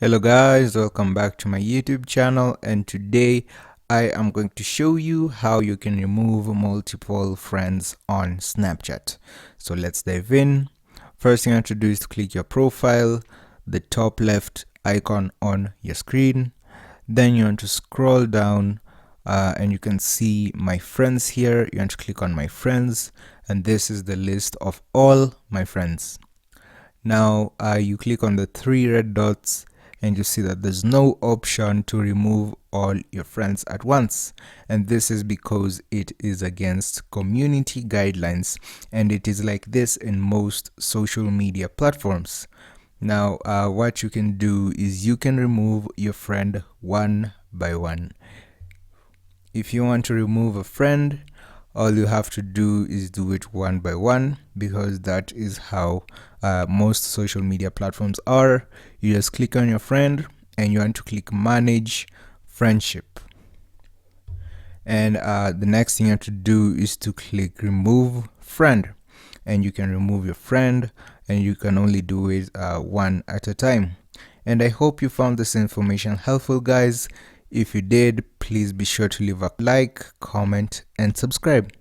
Hello guys, welcome back to my YouTube channel, and today I am going to show you how you can remove multiple friends on Snapchat. So let's dive in. First thing you have to do is to click your profile, the top left icon on your screen. Then you want to scroll down and you can see my friends here. You want to click on my friends, and this is the list of all my friends. Now you click on the three red dots and you see that there's no option to remove all your friends at once, and this is because it is against community guidelines, and it is like this in most social media platforms. Now what you can do is you can remove your friend one by one. If you want to remove a friend, all you have to do is do it one by one, because that is how most social media platforms are. You just click on your friend and you want to click manage friendship, and the next thing you have to do is to click remove friend, and you can remove your friend, and you can only do it one at a time. And I hope you found this information helpful, guys. If you did, please be sure to leave a like, comment, and subscribe.